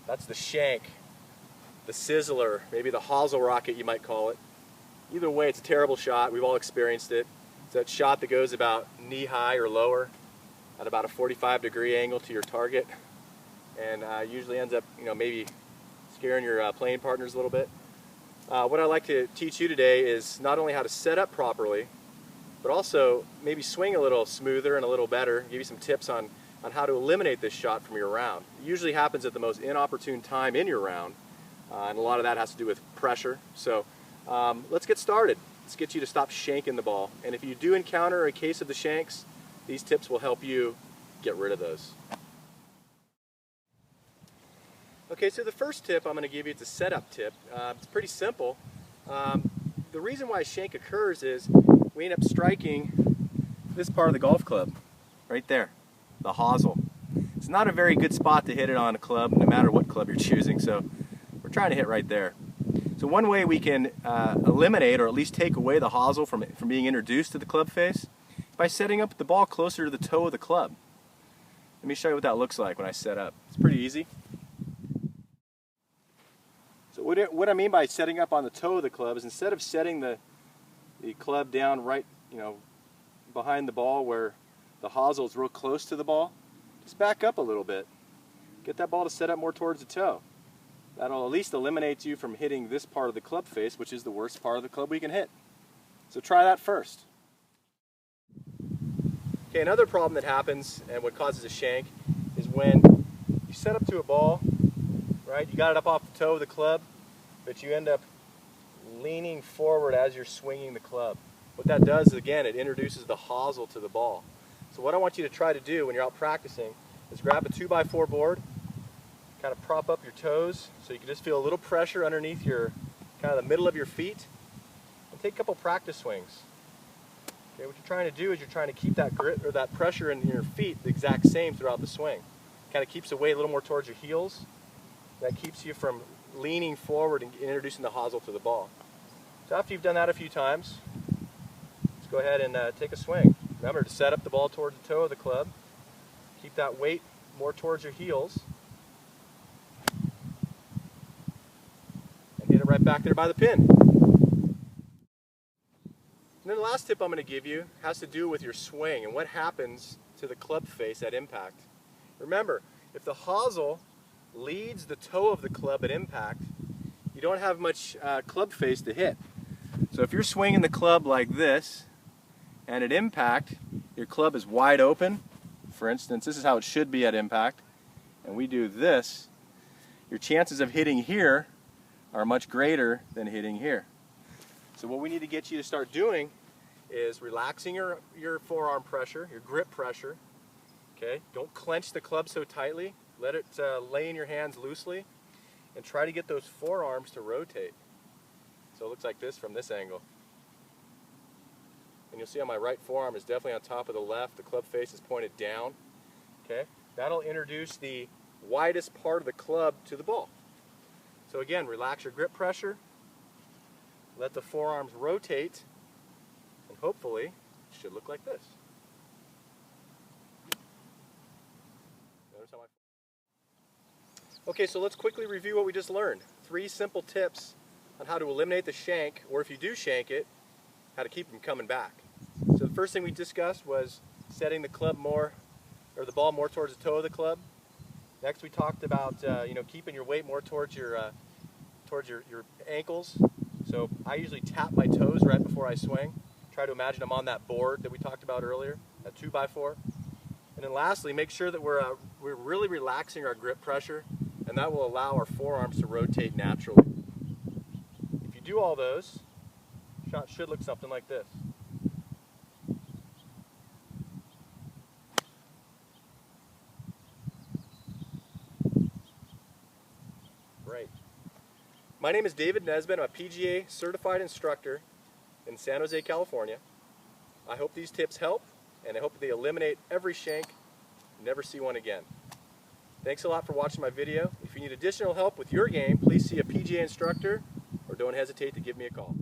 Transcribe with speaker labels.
Speaker 1: That's the Shank, the Sizzler, maybe the Hosel rocket you might call it. Either way, it's a terrible shot. We've all experienced it. It's that shot that goes about knee-high or lower at about a 45-degree angle to your target, and usually ends up, maybe scaring your playing partners a little bit. What I'd like to teach you today is not only how to set up properly, but also maybe swing a little smoother and a little better. Give you some tips on how to eliminate this shot from your round. It usually happens at the most inopportune time in your round, and a lot of that has to do with pressure. So let's get started. Let's get you to stop shanking the ball. And if you do encounter a case of the shanks, these tips will help you get rid of those. Okay, so the first tip I'm going to give you is a setup tip. It's pretty simple. The reason why a shank occurs is we end up striking this part of the golf club, right there, the hosel. It's not a very good spot to hit it on a club, no matter what club you're choosing, so we're trying to hit right there. So one way we can eliminate, or at least take away the hosel from being introduced to the club face, is by setting up the ball closer to the toe of the club. Let me show you what that looks like when I set up. It's pretty easy. So what I mean by setting up on the toe of the club is, instead of setting the club down right, behind the ball where the hosel is real close to the ball, just back up a little bit. Get that ball to set up more towards the toe. That'll at least eliminate you from hitting this part of the club face, which is the worst part of the club we can hit. So try that first. Okay, another problem that happens and what causes a shank is when you set up to a ball, right? You got it up off the toe of the club, but you end up leaning forward as you're swinging the club. What that does, again, it introduces the hosel to the ball. So what I want you to try to do when you're out practicing is grab a 2x4 board, kind of prop up your toes so you can just feel a little pressure underneath your, kind of the middle of your feet, and take a couple practice swings. Okay, what you're trying to do is you're trying to keep that grit or that pressure in your feet the exact same throughout the swing. Kind of keeps the weight a little more towards your heels. That keeps you from leaning forward and introducing the hosel to the ball. So after you've done that a few times, let's go ahead and take a swing. Remember to set up the ball towards the toe of the club. Keep that weight more towards your heels. And hit it right back there by the pin. And then the last tip I'm going to give you has to do with your swing and what happens to the club face at impact. Remember, if the hosel leads the toe of the club at impact, you don't have much club face to hit. So if you're swinging the club like this, and at impact, your club is wide open, for instance, this is how it should be at impact, and we do this, your chances of hitting here are much greater than hitting here. So what we need to get you to start doing is relaxing your forearm pressure, your grip pressure. Okay? Don't clench the club so tightly. Let it lay in your hands loosely, and try to get those forearms to rotate. So it looks like this from this angle. And you'll see how my right forearm is definitely on top of the left. The club face is pointed down. Okay? That'll introduce the widest part of the club to the ball. So again, relax your grip pressure. Let the forearms rotate, and hopefully it should look like this. Notice how Okay, so let's quickly review what we just learned. 3 simple tips on how to eliminate the shank, or if you do shank it, how to keep them coming back. So the first thing we discussed was setting the club more, or the ball more towards the toe of the club. Next we talked about keeping your weight more towards your ankles. So I usually tap my toes right before I swing. Try to imagine I'm on that board that we talked about earlier, that 2x4. And then lastly, make sure that we're really relaxing our grip pressure, and that will allow our forearms to rotate naturally. If you do all those, the shot should look something like this. Great. My name is David Nesbitt. I'm a PGA certified instructor in San Jose, California. I hope these tips help, and I hope they eliminate every shank and never see one again. Thanks a lot for watching my video. If you need additional help with your game, please see a PGA instructor, or don't hesitate to give me a call.